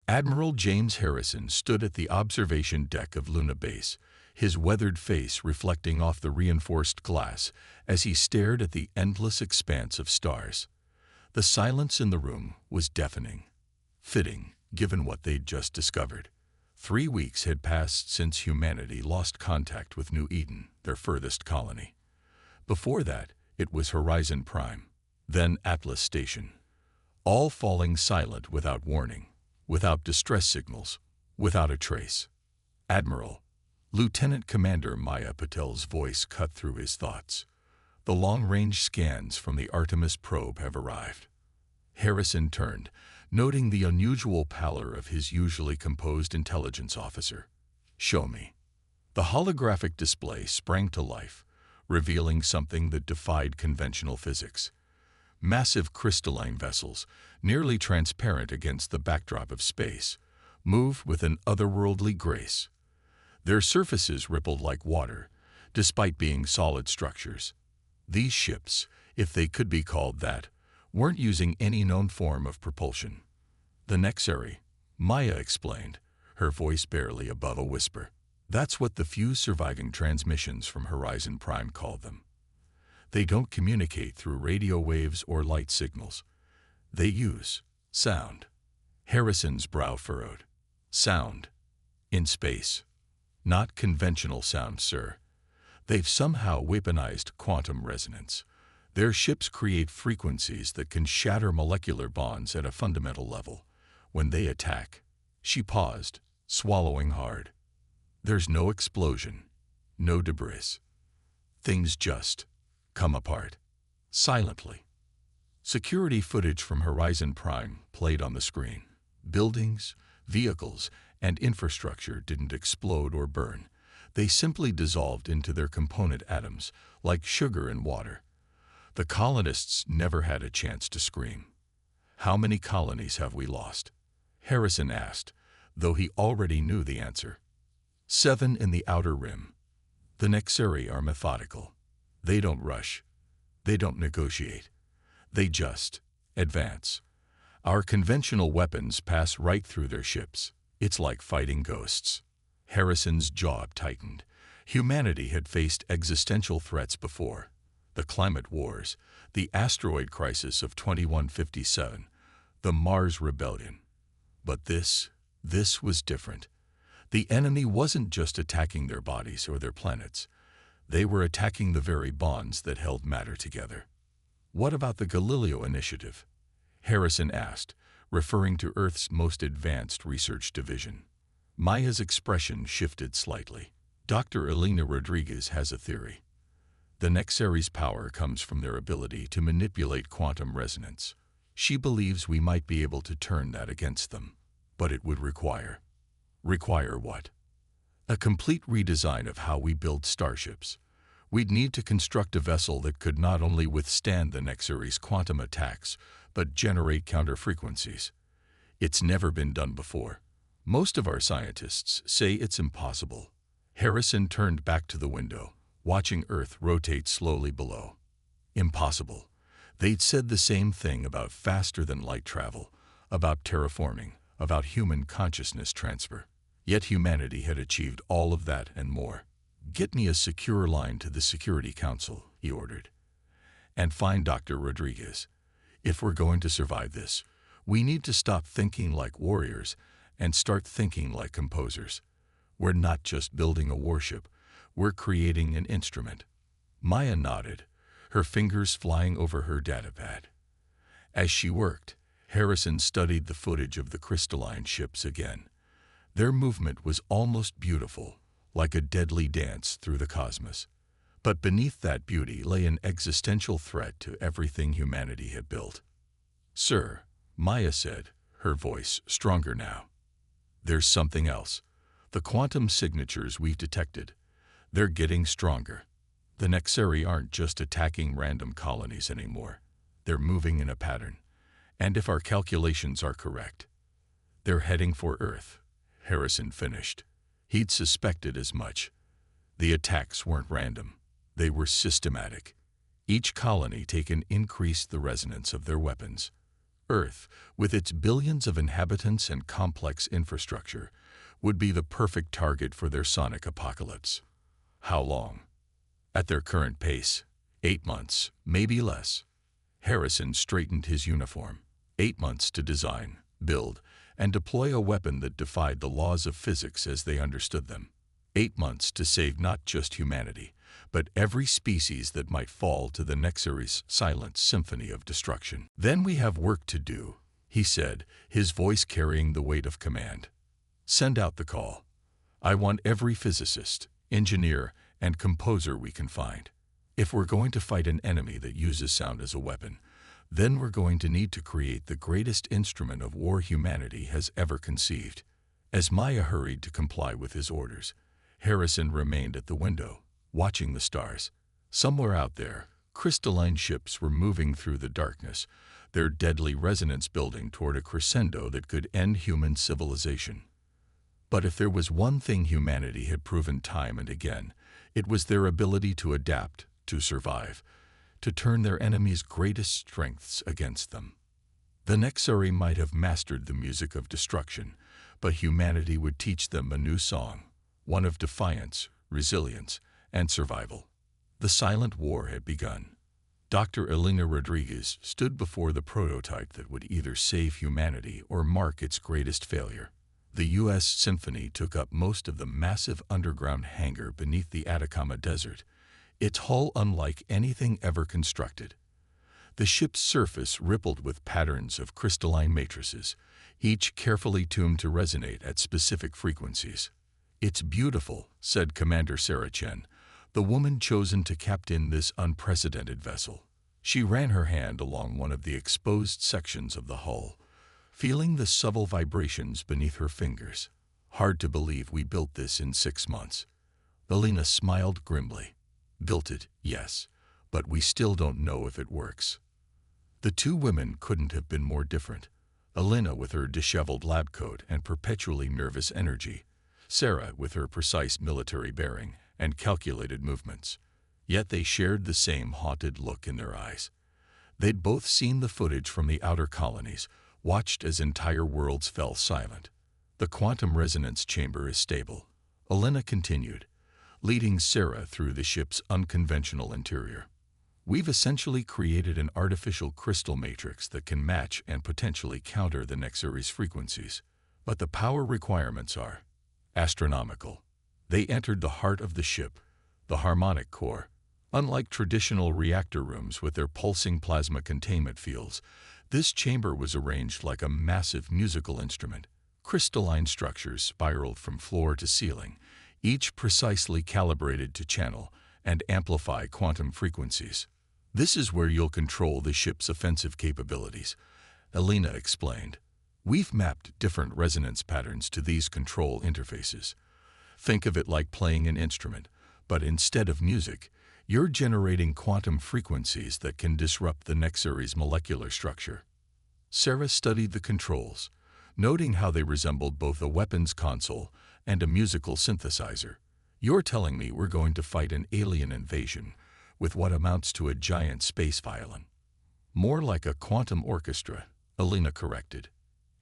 Admiral James Harrison stood at the observation deck of Luna Base, his weathered face reflecting off the reinforced glass as he stared at the endless expanse of stars. The silence in the room was deafening. Fitting, given what they'd just discovered. 3 weeks had passed since humanity lost contact with New Eden, their furthest colony. Before that, it was Horizon Prime, then Atlas Station. All falling silent without warning, without distress signals, without a trace. Admiral, Lieutenant Commander Maya Patel's voice cut through his thoughts. The long-range scans from the Artemis probe have arrived. Harrison turned, noting the unusual pallor of his usually composed intelligence officer. "Show me." The holographic display sprang to life, revealing something that defied conventional physics. Massive crystalline vessels, nearly transparent against the backdrop of space, moved with an otherworldly grace. Their surfaces rippled like water, despite being solid structures. These ships, if they could be called that, weren't using any known form of propulsion. "The Nexari," Maya explained, her voice barely above a whisper. "That's what the few surviving transmissions from Horizon Prime called them. They don't communicate through radio waves or light signals. They use sound." Harrison's brow furrowed. "Sound. In space. Not conventional sound, sir. They've somehow weaponized quantum resonance. Their ships create frequencies that can shatter molecular bonds at a fundamental level. When they attack..." She paused, swallowing hard. "There's no explosion, no debris. Things just come apart. Silently." Security footage from Horizon Prime played on the screen. Buildings, vehicles, and infrastructure didn't explode or burn. They simply dissolved into their component atoms, like sugar and water. The colonists never had a chance to scream. "How many colonies have we lost?" Harrison asked, though he already knew the answer. 7 in the outer rim. The Nexari are methodical. They don't rush. They don't negotiate. They just advance. Our conventional weapons pass right through their ships. It's like fighting ghosts. Harrison's jaw tightened. Humanity had faced existential threats before. The climate wars, the asteroid crisis of 2157, the Mars Rebellion. But this was different. The enemy wasn't just attacking their bodies or their planets. They were attacking the very bonds that held matter together. "What about the Galileo Initiative?" Harrison asked, referring to Earth's most advanced research division. Maya's expression shifted slightly. "Dr. Elena Rodriguez has a theory. The Nexari's power comes from their ability to manipulate quantum resonance. She believes we might be able to turn that against them. But it would require..." "Require what?" "A complete redesign of how we build starships. We'd need to construct a vessel that could not only withstand the Nexari's quantum attacks, but generate counter-frequencies. It's never been done before. Most of our scientists say it's impossible." Harrison turned back to the window, watching Earth rotate slowly below. Impossible. They'd said the same thing about faster-than-light travel, about terraforming, about human consciousness transfer. Yet humanity had achieved all of that and more. "Get me a secure line to the Security Council," he ordered. "And find Dr. Rodriguez. If we're going to survive this, we need to stop thinking like warriors and start thinking like composers. We're not just building a warship, we're creating an instrument." Maya nodded, her fingers flying over her datapad. As she worked, Harrison studied the footage of the crystalline ships again. Their movement was almost beautiful, like a deadly dance through the cosmos. But beneath that beauty lay an existential threat to everything humanity had built. "Sir," Maya said, her voice stronger now. "There's something else. The quantum signatures we've detected. They're getting stronger. The Nexari aren't just attacking random colonies anymore. They're moving in a pattern. And if our calculations are correct, they're heading for Earth." Harrison finished. He'd suspected as much. The attacks weren't random. They were systematic. Each colony taken increased the resonance of their weapons. Earth, with its billions of inhabitants and complex infrastructure, would be the perfect target for their sonic apocalypse. How long? At their current pace, 8 months, maybe less. Harrison straightened his uniform. 8 months to design, build, and deploy a weapon that defied the laws of physics as they understood them. 8 months to save not just humanity, but every species that might fall to the Nexary's silent symphony of destruction. Then we have work to do, he said, his voice carrying the weight of command. Send out the call. I want every physicist, engineer, and composer we can find. If we're going to fight an enemy that uses sound as a weapon, then we're going to need to create the greatest instrument of war humanity has ever conceived. As Maya hurried to comply with his orders, Harrison remained at the window, watching the stars. Somewhere out there, crystalline ships were moving through the darkness, their deadly resonance building toward a crescendo that could end human civilization. But if there was one thing humanity had proven time and again, it was their ability to adapt, to survive, to turn their enemies' greatest strengths against them. The Nexari might have mastered the music of destruction, but humanity would teach them a new song, one of defiance, resilience, and survival. The silent war had begun. Dr. Elena Rodriguez stood before the prototype that would either save humanity or mark its greatest failure. The U.S. Symphony took up most of the massive underground hangar beneath the Atacama Desert, its hull unlike anything ever constructed. The ship's surface rippled with patterns of crystalline matrices, each carefully tuned to resonate at specific frequencies. "It's beautiful," said Commander Sarah Chen, the woman chosen to captain this unprecedented vessel. She ran her hand along one of the exposed sections of the hull, feeling the subtle vibrations beneath her fingers. "Hard to believe we built this in 6 months." Elena smiled grimly. "Built it, yes, but we still don't know if it works." The two women couldn't have been more different. Elena with her disheveled lab coat and perpetually nervous energy, Sarah with her precise military bearing and calculated movements. Yet they shared the same haunted look in their eyes. They'd both seen the footage from the outer colonies, watched as entire worlds fell silent. "The quantum resonance chamber is stable," Elena continued, leading Sarah through the ship's unconventional interior. "We've essentially created an artificial crystal matrix that can match and potentially counter the Nexary's frequencies. But the power requirements are astronomical." They entered the heart of the ship, the harmonic core. Unlike traditional reactor rooms with their pulsing plasma containment fields, this chamber was arranged like a massive musical instrument. Crystalline structures spiraled from floor to ceiling, each precisely calibrated to channel and amplify quantum frequencies. "This is where you'll control the ship's offensive capabilities," Elena explained. "We've mapped different resonance patterns to these control interfaces. Think of it like playing an instrument, but instead of music, you're generating quantum frequencies that can disrupt the Nexary's molecular structure." Sarah studied the controls, noting how they resembled both a weapons console and a musical synthesizer. "You're telling me we're going to fight an alien invasion with what amounts to a giant space violin?" "More like a quantum orchestra," Elena corrected.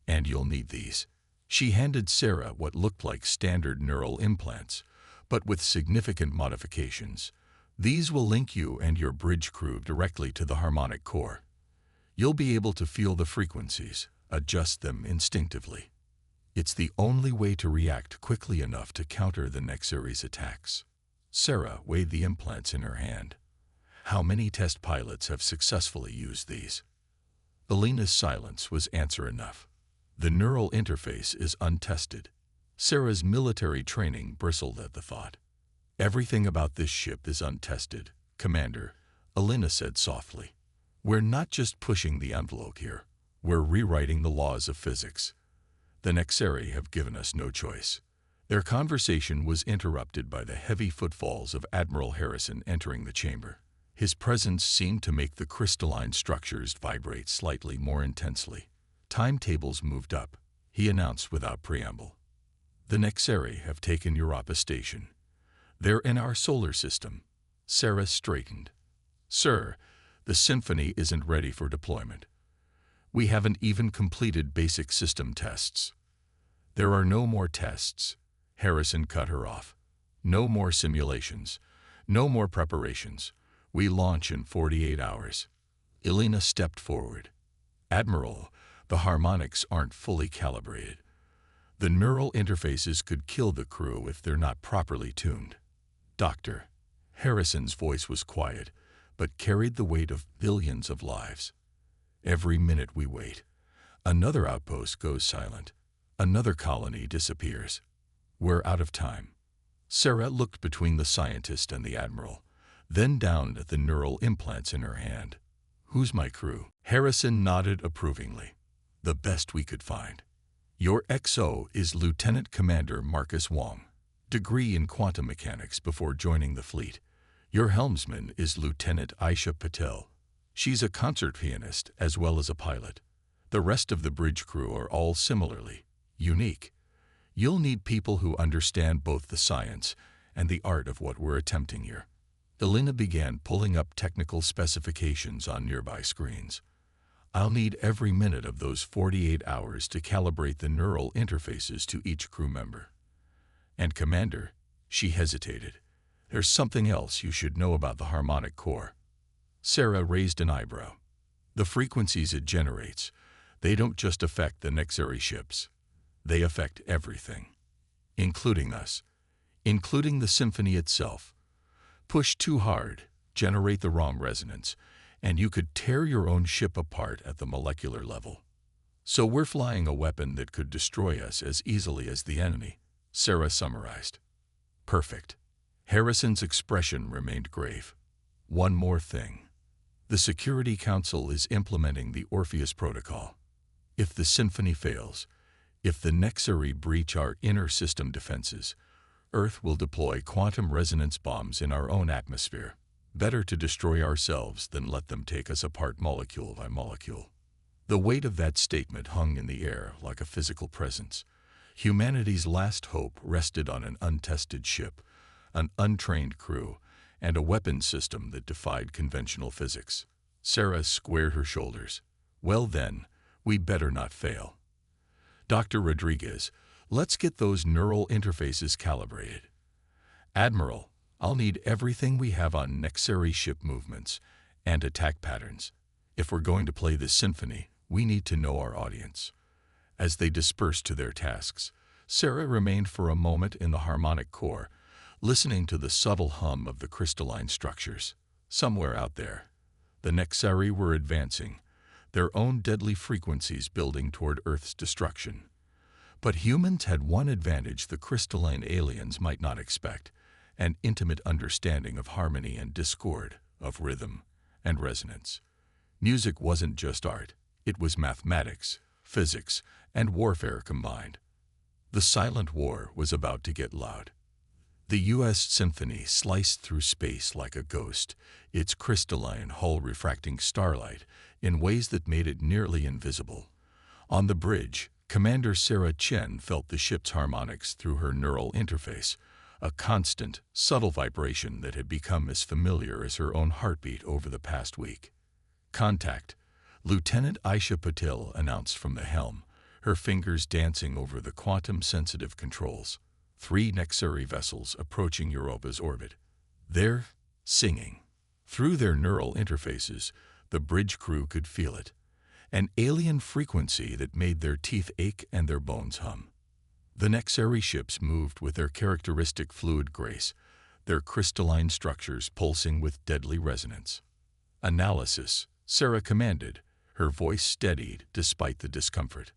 "And you'll need these." She handed Sarah what looked like standard neural implants, but with significant modifications. "These will link you and your bridge crew directly to the harmonic core. You'll be able to feel the frequencies, adjust them instinctively. It's the only way to react quickly enough to counter the Nexary's attacks." Sarah weighed the implants in her hand. "How many test pilots have successfully used these?" Elena's silence was answer enough. "The neural interface is untested." Sarah's military training bristled at the thought. "Everything about this ship is untested, Commander," Elena said softly. "We're not just pushing the envelope here. We're rewriting the laws of physics. The Nexari have given us no choice." Their conversation was interrupted by the heavy footfalls of Admiral Harrison entering the chamber. His presence seemed to make the crystalline structures vibrate slightly more intensely. "Timetables moved up," he announced without preamble. "The Nexari have taken Europa Station. They're in our solar system." Sarah straightened. "Sir, the Symphony isn't ready for deployment. We haven't even completed basic system tests. There are no more tests. Harrison cut her off. No more simulations. No more preparations. We launch in 48 hours. Elena stepped forward. Admiral, the harmonics aren't fully calibrated. The neural interfaces could kill the crew if they're not properly tuned. Doctor. Harrison's voice was quiet, but carried the weight of billions of lives. Every minute we wait, another outpost goes silent. Another colony disappears. We're out of time. Sarah looked between the scientist and the admiral, then down at the neural implants in her hand. Who's my crew? Harrison nodded approvingly. The best we could find. Your XO is Lieutenant Commander Marcus Wong, degree in quantum mechanics before joining the fleet. Your helmsman is Lieutenant Aisha Patel. She's a concert pianist as well as a pilot. The rest of the bridge crew are all similarly unique. You'll need people who understand both the science and the art of what we're attempting here. Elena began pulling up technical specifications on nearby screens. I'll need every minute of those 48 hours to calibrate the neural interfaces to each crew member. And Commander, she hesitated. There's something else you should know about the harmonic core. Sarah raised an eyebrow. The frequencies it generates, they don't just affect the Nexari ships. They affect everything, including us, including the symphony itself. Push too hard, generate the wrong resonance, and you could tear your own ship apart at the molecular level. So we're flying a weapon that could destroy us as easily as the enemy, Sarah summarized. Perfect. Harrison's expression remained grave. One more thing. The Security Council is implementing the Orpheus Protocol. If the symphony fails, if the Nexari breach our inner system defenses, Earth will deploy quantum resonance bombs in our own atmosphere. Better to destroy ourselves than let them take us apart molecule by molecule. The weight of that statement hung in the air like a physical presence. Humanity's last hope rested on an untested ship, an untrained crew, and a weapons system that defied conventional physics. Sarah squared her shoulders. Well then, we better not fail. Dr. Rodriguez, let's get those neural interfaces calibrated. Admiral, I'll need everything we have on Nexari ship movements and attack patterns. If we're going to play this symphony, we need to know our audience. As they dispersed to their tasks, Sarah remained for a moment in the harmonic core, listening to the subtle hum of the crystalline structures. Somewhere out there, the Nexari were advancing, their own deadly frequencies building toward Earth's destruction. But humans had one advantage the crystalline aliens might not expect: an intimate understanding of harmony and discord, of rhythm and resonance. Music wasn't just art, it was mathematics, physics, and warfare combined. The silent war was about to get loud. The U.S. Symphony sliced through space like a ghost, its crystalline hull refracting starlight in ways that made it nearly invisible. On the bridge, Commander Sarah Chen felt the ship's harmonics through her neural interface, a constant, subtle vibration that had become as familiar as her own heartbeat over the past week. Contact, Lieutenant Aisha Patel announced from the helm, her fingers dancing over the quantum-sensitive controls. 3 Nexari vessels approaching Europa's orbit. They're singing. Through their neural interfaces, the bridge crew could feel it, an alien frequency that made their teeth ache and their bones hum. The Nexari ships moved with their characteristic fluid grace, their crystalline structures pulsing with deadly resonance. Analysis, Sarah commanded, her voice steadied despite the discomfort.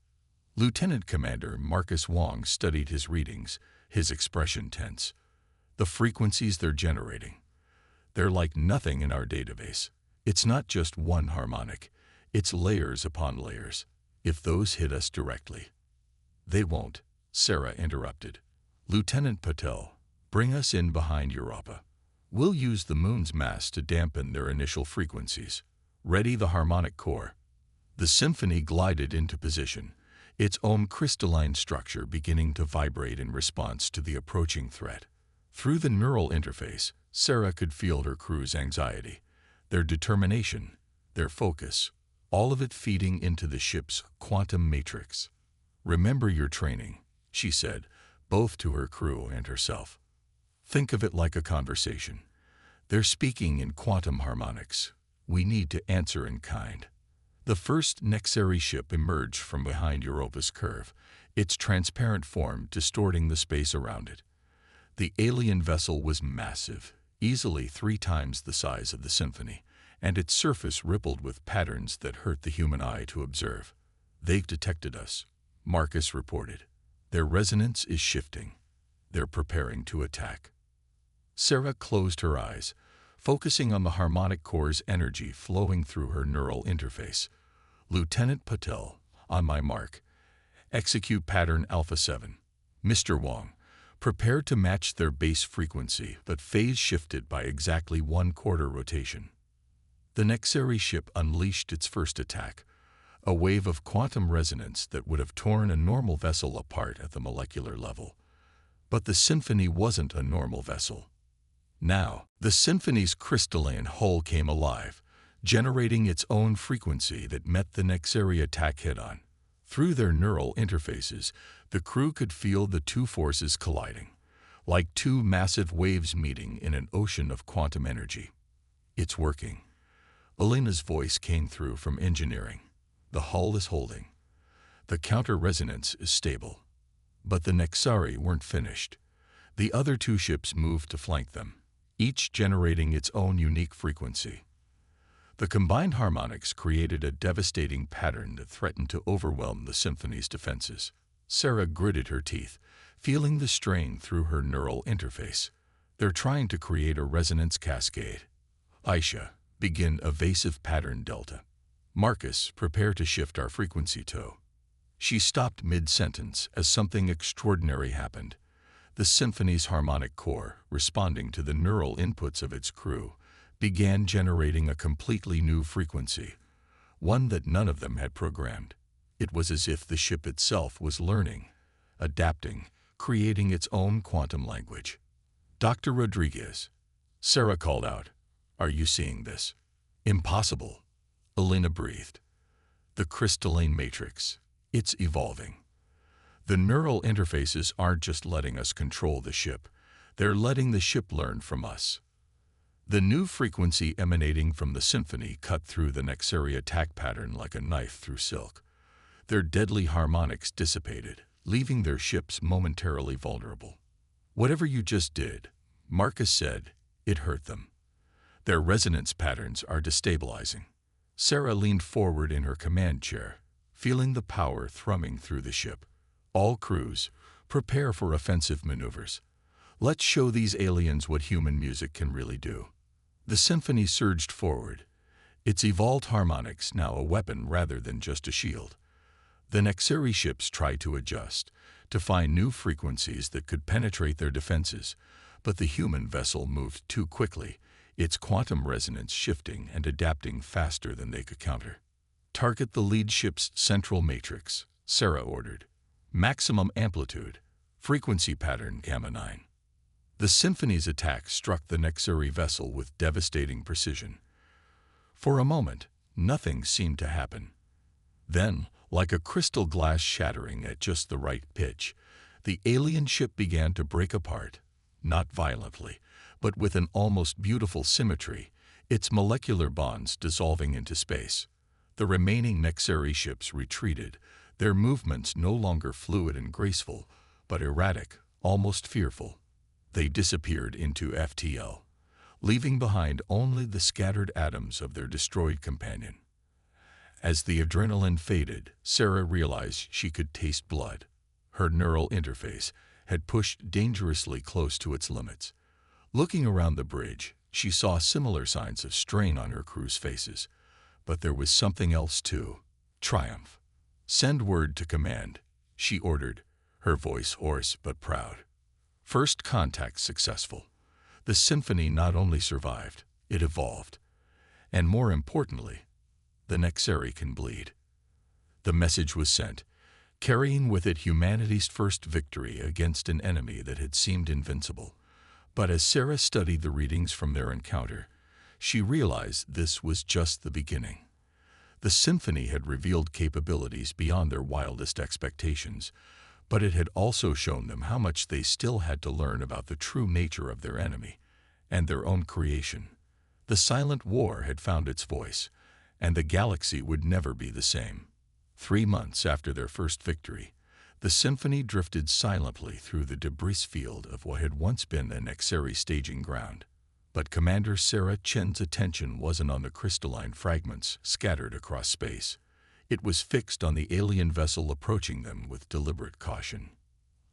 Lieutenant Commander Marcus Wong studied his readings, his expression tense. The frequencies they're generating, they're like nothing in our database. It's not just one harmonic, it's layers upon layers. If those hit us directly. They won't, Sarah interrupted. Lieutenant Patel, bring us in behind Europa. We'll use the moon's mass to dampen their initial frequencies. Ready the harmonic core. The symphony glided into position, its own crystalline structure beginning to vibrate in response to the approaching threat. Through the neural interface, Sarah could feel her crew's anxiety, their determination, their focus, all of it feeding into the ship's quantum matrix. "Remember your training," she said, both to her crew and herself. "Think of it like a conversation. They're speaking in quantum harmonics. We need to answer in kind." The first Nexari ship emerged from behind Europa's curve, its transparent form distorting the space around it. The alien vessel was massive, easily 3 times the size of the Symphony, and its surface rippled with patterns that hurt the human eye to observe. "They've detected us," Marcus reported. "Their resonance is shifting. They're preparing to attack." Sarah closed her eyes, focusing on the harmonic core's energy flowing through her neural interface. "Lieutenant Patel, on my mark. Execute pattern Alpha 7. Mr. Wong, prepare to match their base frequency, but phase shifted by exactly 1/4 rotation." The Nexari ship unleashed its first attack, a wave of quantum resonance that would have torn a normal vessel apart at the molecular level. But the Symphony wasn't a normal vessel. Now, the Symphony's crystalline hull came alive, generating its own frequency that met the Nexari attack head-on. Through their neural interfaces, the crew could feel the two forces colliding, like 2 massive waves meeting in an ocean of quantum energy. "It's working." Elena's voice came through from engineering. "The hull is holding. The counter-resonance is stable." But the Nexari weren't finished. The other 2 ships moved to flank them, each generating its own unique frequency. The combined harmonics created a devastating pattern that threatened to overwhelm the Symphony's defenses. Sarah gritted her teeth, feeling the strain through her neural interface. "They're trying to create a resonance cascade." "Aisha, begin evasive pattern delta." "Marcus, prepare to shift our frequency to." She stopped mid-sentence as something extraordinary happened. The Symphony's harmonic core, responding to the neural inputs of its crew, began generating a completely new frequency, one that none of them had programmed. It was as if the ship itself was learning, adapting, creating its own quantum language. "Dr. Rodriguez," Sarah called out, "are you seeing this?" "Impossible," Elena breathed. "The crystalline matrix. It's evolving. The neural interfaces aren't just letting us control the ship. They're letting the ship learn from us." The new frequency emanating from the Symphony cut through the Nexari attack pattern like a knife through silk. Their deadly harmonics dissipated, leaving their ships momentarily vulnerable. "Whatever you just did," Marcus said, "it hurt them. Their resonance patterns are destabilizing." Sarah leaned forward in her command chair, feeling the power thrumming through the ship. "All crews, prepare for offensive maneuvers. Let's show these aliens what human music can really do." The Symphony surged forward, its evolved harmonics now a weapon rather than just a shield. The Nexari ships tried to adjust, to find new frequencies that could penetrate their defenses, but the human vessel moved too quickly, its quantum resonance shifting and adapting faster than they could counter. "Target the lead ship's central matrix," Sarah ordered. "Maximum amplitude, frequency pattern Gamma 9. The Symphony's attack struck the Nexari vessel with devastating precision. For a moment, nothing seemed to happen. Then, like a crystal glass shattering at just the right pitch, the alien ship began to break apart, not violently, but with an almost beautiful symmetry, its molecular bonds dissolving into space. The remaining Nexari ships retreated, their movements no longer fluid and graceful, but erratic, almost fearful. They disappeared into FTL, leaving behind only the scattered atoms of their destroyed companion. As the adrenaline faded, Sarah realized she could taste blood. Her neural interface had pushed dangerously close to its limits. Looking around the bridge, she saw similar signs of strain on her crew's faces. But there was something else too. Triumph. "Send word to command," she ordered, her voice hoarse but proud. First contact successful. The Symphony not only survived, it evolved. And more importantly, the Nexari can bleed. The message was sent, carrying with it humanity's first victory against an enemy that had seemed invincible. But as Sarah studied the readings from their encounter, she realized this was just the beginning. The symphony had revealed capabilities beyond their wildest expectations, but it had also shown them how much they still had to learn about the true nature of their enemy and their own creation. The silent war had found its voice, and the galaxy would never be the same. 3 months after their first victory, the symphony drifted silently through the debris field of what had once been an Nexeri staging ground. But Commander Sarah Chen's attention wasn't on the crystalline fragments scattered across space. It was fixed on the alien vessel approaching them with deliberate caution.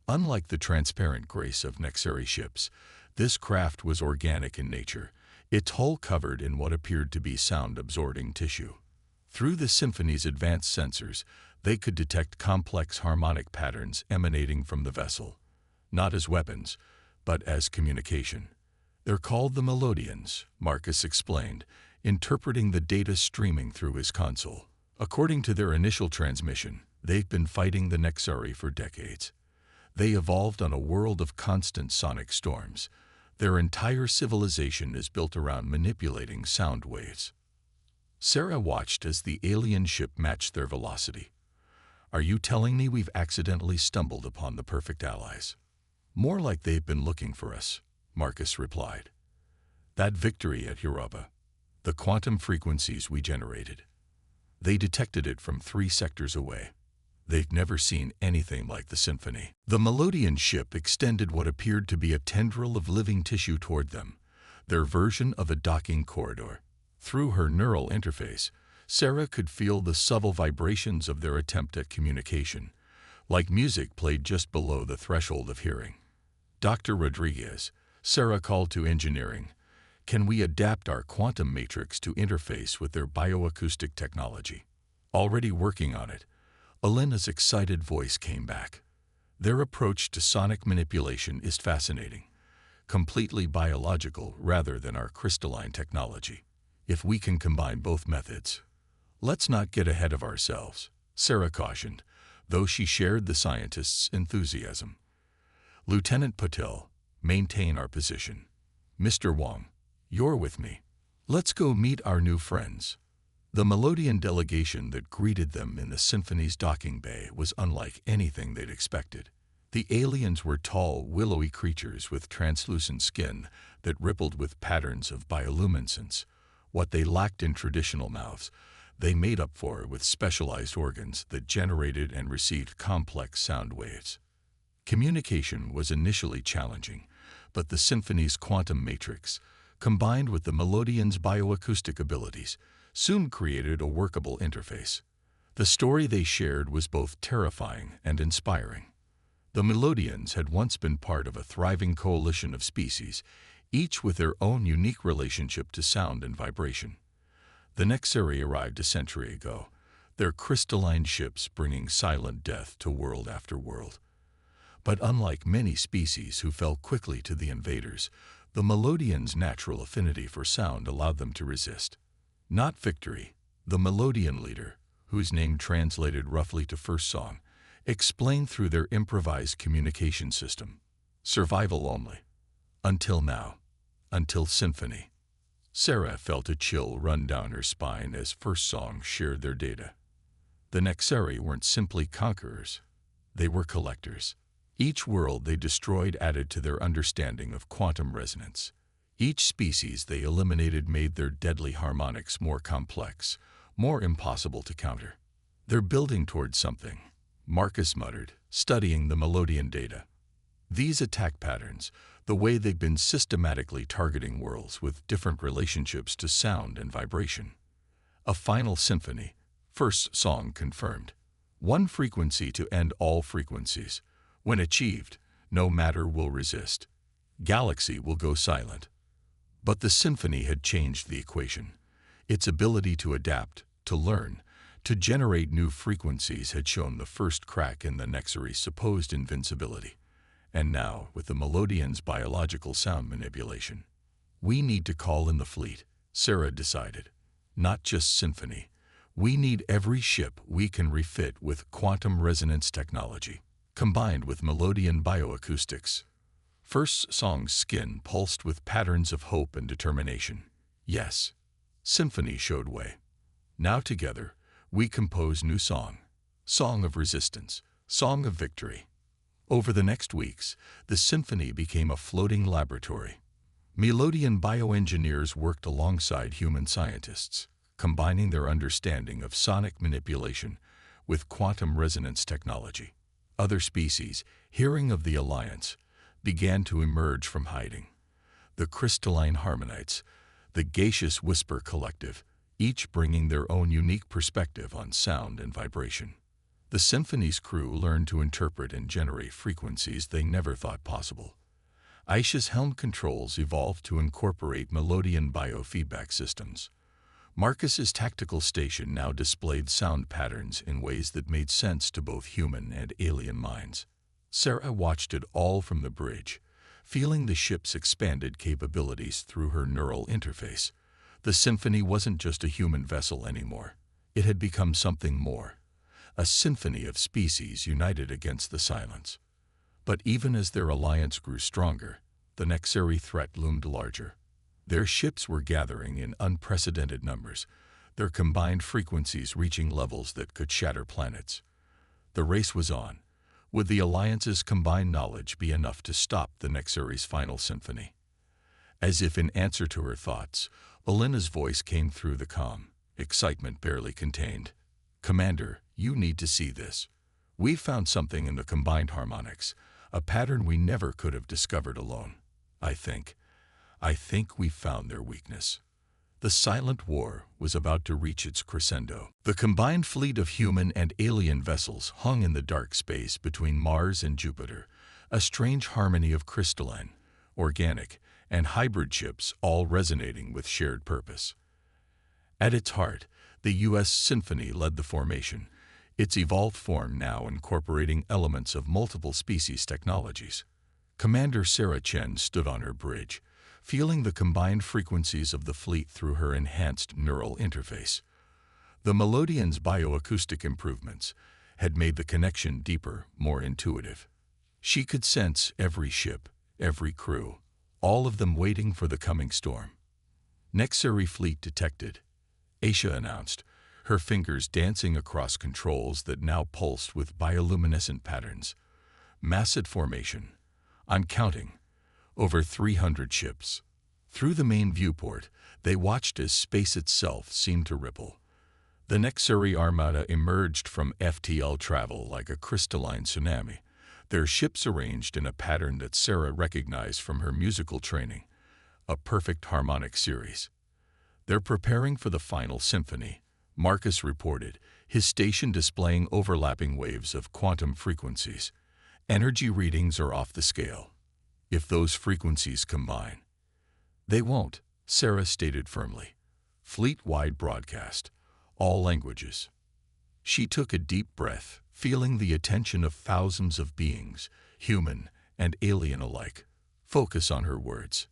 Unlike the transparent grace of Nexeri ships, this craft was organic in nature, its hull covered in what appeared to be sound-absorbing tissue. Through the symphony's advanced sensors, they could detect complex harmonic patterns emanating from the vessel, not as weapons, but as communication. They're called the Melodians, Marcus explained, interpreting the data streaming through his console. According to their initial transmission, they've been fighting the Nexeri for decades. They evolved on a world of constant sonic storms. Their entire civilization is built around manipulating sound waves. Sarah watched as the alien ship matched their velocity. "Are you telling me we've accidentally stumbled upon the perfect allies?" "More like they've been looking for us," Marcus replied. "That victory at Europa, the quantum frequencies we generated, they detected it from 3 sectors away. They've never seen anything like the symphony." The Melodian ship extended what appeared to be a tendril of living tissue toward them, their version of a docking corridor. Through her neural interface, Sarah could feel the subtle vibrations of their attempt at communication, like music played just below the threshold of hearing. "Dr. Rodriguez," Sarah called to engineering, "can we adapt our quantum matrix to interface with their bioacoustic technology?" "Already working on it," Elena's excited voice came back. "Their approach to sonic manipulation is fascinating, completely biological rather than our crystalline technology. If we can combine both methods." "Let's not get ahead of ourselves," Sarah cautioned, though she shared the scientist's enthusiasm. "Lieutenant Patel, maintain our position. Mr. Wong, you're with me. Let's go meet our new friends." The Melodian delegation that greeted them in the symphony's docking bay was unlike anything they'd expected. The aliens were tall, willowy creatures with translucent skin that rippled with patterns of bioluminescence. What they lacked in traditional mouths, they made up for with specialized organs that generated and received complex sound waves. Communication was initially challenging, but the symphony's quantum matrix, combined with the Melodians' bioacoustic abilities, soon created a workable interface. The story they shared was both terrifying and inspiring. The Melodians had once been part of a thriving coalition of species, each with their own unique relationship to sound and vibration. The Nexeri arrived a century ago, their crystalline ships bringing silent death to world after world. But unlike many species who fell quickly to the invaders, the Melodians' natural affinity for sound allowed them to resist. Not victory, the Melodian leader, whose name translated roughly to first song, explained through their improvised communication system. Survival only. Until now. Until symphony. Sarah felt a chill run down her spine as first song shared their data. The Nexeri weren't simply conquerors. They were collectors. Each world they destroyed added to their understanding of quantum resonance. Each species they eliminated made their deadly harmonics more complex, more impossible to counter. "They're building towards something," Marcus muttered, studying the Melodian data. "These attack patterns, the way they've been systematically targeting worlds with different relationships to sound and vibration." A final symphony, first song confirmed. One frequency to end all frequencies. When achieved, no matter will resist. Galaxy will go silent. But the symphony had changed the equation. Its ability to adapt, to learn, to generate new frequencies had shown the first crack in the Nexeri's supposed invincibility. And now, with the Melodians' biological sound manipulation, "We need to call in the fleet," Sarah decided. "Not just symphony. We need every ship we can refit with quantum resonance technology, combined with Melodian bioacoustics." First song's skin pulsed with patterns of hope and determination. Yes, symphony showed way. Now together, We compose new song, song of resistance, song of victory. Over the next weeks, the symphony became a floating laboratory. Melodian bioengineers worked alongside human scientists, combining their understanding of sonic manipulation with quantum resonance technology. Other species, hearing of the alliance, began to emerge from hiding. The crystalline harmonites, the gaseous whisper collective, each bringing their own unique perspective on sound and vibration. The symphony's crew learned to interpret and generate frequencies they never thought possible. Aisha's helm controls evolved to incorporate Melodian biofeedback systems. Marcus's tactical station now displayed sound patterns in ways that made sense to both human and alien minds. Sarah watched it all from the bridge, feeling the ship's expanded capabilities through her neural interface. The symphony wasn't just a human vessel anymore. It had become something more, a symphony of species united against the silence. But even as their alliance grew stronger, the Nexeri threat loomed larger. Their ships were gathering in unprecedented numbers, their combined frequencies reaching levels that could shatter planets. The race was on. Would the Alliance's combined knowledge be enough to stop the Nexeri's final symphony? As if in answer to her thoughts, Olena's voice came through the comm, excitement barely contained. "Commander, you need to see this. We've found something in the combined harmonics, a pattern we never could have discovered alone. I think we found their weakness." The silent war was about to reach its crescendo. The combined fleet of human and alien vessels hung in the dark space between Mars and Jupiter, a strange harmony of crystalline, organic, and hybrid ships all resonating with shared purpose. At its heart, the U.S. Symphony led the formation, its evolved form now incorporating elements of multiple species technologies. Commander Sarah Chen stood on her bridge, feeling the combined frequencies of the fleet through her enhanced neural interface. The Melodian's bioacoustic improvements had made the connection deeper, more intuitive. She could sense every ship, every crew, all of them waiting for the coming storm. "Nexeri fleet detected," Aisha announced, her fingers dancing across controls that now pulsed with bioluminescent patterns. "Massive formation. I'm counting. Over 300 ships." Through the main viewport, they watched as space itself seemed to ripple. The Nexeri armada emerged from FTL travel like a crystalline tsunami, their ships arranged in a pattern that Sarah recognized from her musical training, a perfect harmonic series. "They're preparing for the final symphony," Marcus reported, his station displaying overlapping waves of quantum frequencies. "Energy readings are off the scale. If those frequencies combine—" "They won't," Sarah stated firmly. "Fleet-wide broadcast, all languages." She took a deep breath, feeling the attention of thousands of beings, human and alien alike, focus on her words.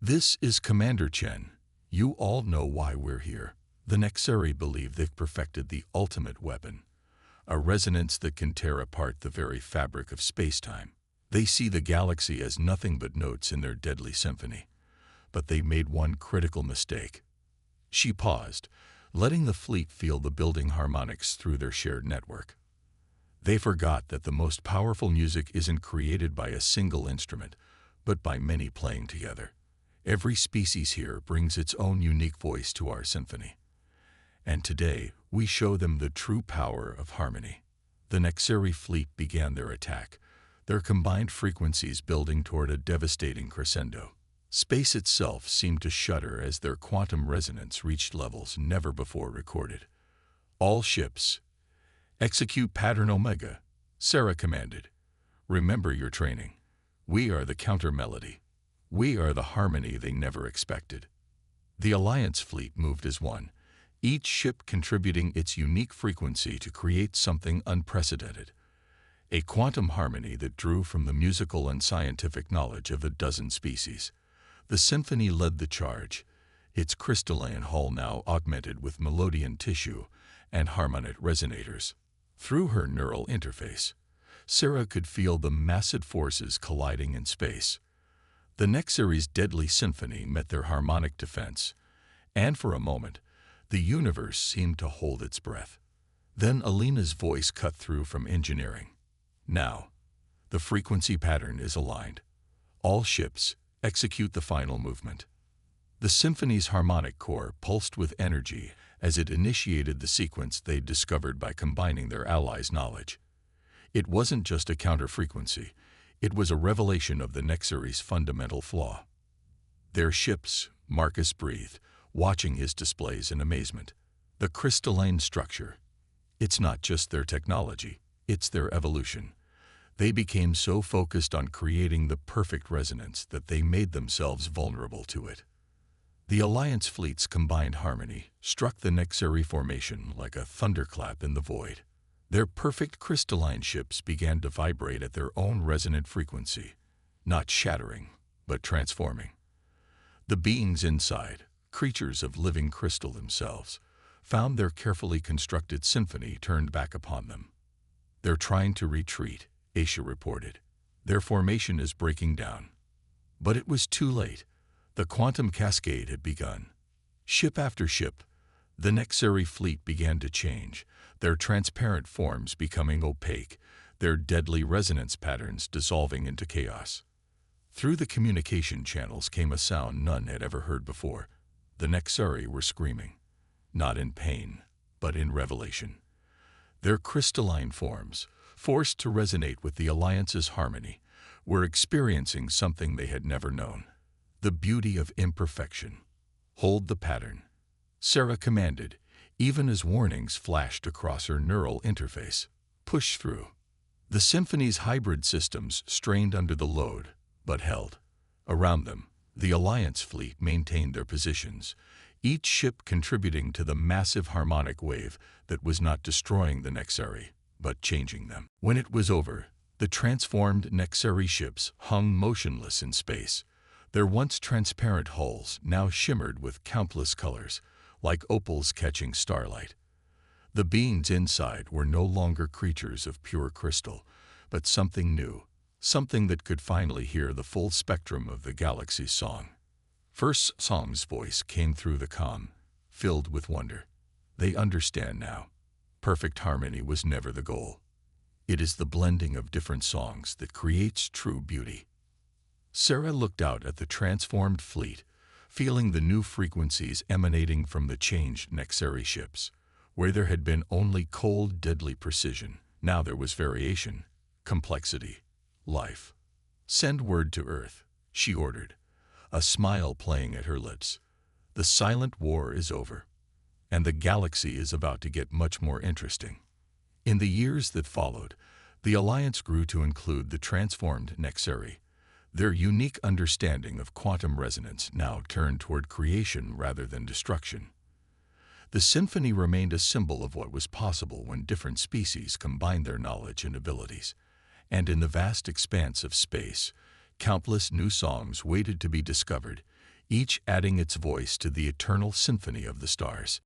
"This is Commander Chen. You all know why we're here. The Nexeri believe they've perfected the ultimate weapon, a resonance that can tear apart the very fabric of space-time. They see the galaxy as nothing but notes in their deadly symphony. But they made one critical mistake." She paused, letting the fleet feel the building harmonics through their shared network. "They forgot that the most powerful music isn't created by a single instrument, but by many playing together. Every species here brings its own unique voice to our symphony. And today, we show them the true power of harmony." The Nexeri fleet began their attack, their combined frequencies building toward a devastating crescendo. Space itself seemed to shudder as their quantum resonance reached levels never before recorded. "All ships, execute pattern Omega," Sarah commanded. "Remember your training. We are the counter-melody. We are the harmony they never expected." The Alliance fleet moved as one, each ship contributing its unique frequency to create something unprecedented. A quantum harmony that drew from the musical and scientific knowledge of a dozen species. The symphony led the charge, its crystalline hull now augmented with Melodian tissue and harmonic resonators. Through her neural interface, Sarah could feel the massive forces colliding in space. The Nexeri's deadly symphony met their harmonic defense, and for a moment, the universe seemed to hold its breath. Then Alina's voice cut through from engineering. Now, the frequency pattern is aligned. All ships execute the final movement. The symphony's harmonic core pulsed with energy as it initiated the sequence they'd discovered by combining their allies' knowledge. It wasn't just a counter-frequency, it was a revelation of the Nexari's fundamental flaw. Their ships, Marcus breathed, watching his displays in amazement. The crystalline structure. It's not just their technology, it's their evolution. They became so focused on creating the perfect resonance that they made themselves vulnerable to it. The Alliance fleet's combined harmony struck the Nexari formation like a thunderclap in the void. Their perfect crystalline ships began to vibrate at their own resonant frequency, not shattering, but transforming. The beings inside, creatures of living crystal themselves, found their carefully constructed symphony turned back upon them. "They're trying to retreat," Aisha reported. "Their formation is breaking down." But it was too late. The quantum cascade had begun. Ship after ship, the Nexari fleet began to change, their transparent forms becoming opaque, their deadly resonance patterns dissolving into chaos. Through the communication channels came a sound none had ever heard before. The Nexari were screaming, not in pain, but in revelation. Their crystalline forms, forced to resonate with the Alliance's harmony, were experiencing something they had never known. The beauty of imperfection. "Hold the pattern," Sarah commanded, even as warnings flashed across her neural interface. "Push through." The symphony's hybrid systems strained under the load, but held. Around them, the Alliance fleet maintained their positions, each ship contributing to the massive harmonic wave that was not destroying the Nexari, but changing them. When it was over, the transformed Nexari ships hung motionless in space. Their once transparent hulls now shimmered with countless colors, like opals catching starlight. The beings inside were no longer creatures of pure crystal, but something new, something that could finally hear the full spectrum of the galaxy's song. First Song's voice came through the comm, filled with wonder. "They understand now. Perfect harmony was never the goal. It is the blending of different songs that creates true beauty." Sarah looked out at the transformed fleet, feeling the new frequencies emanating from the changed Nexari ships. Where there had been only cold, deadly precision, now there was variation, complexity, life. "Send word to Earth," she ordered, a smile playing at her lips. "The silent war is over, and the galaxy is about to get much more interesting." In the years that followed, the Alliance grew to include the transformed Nexari. Their unique understanding of quantum resonance now turned toward creation rather than destruction. The symphony remained a symbol of what was possible when different species combined their knowledge and abilities. And in the vast expanse of space, countless new songs waited to be discovered, each adding its voice to the eternal symphony of the stars.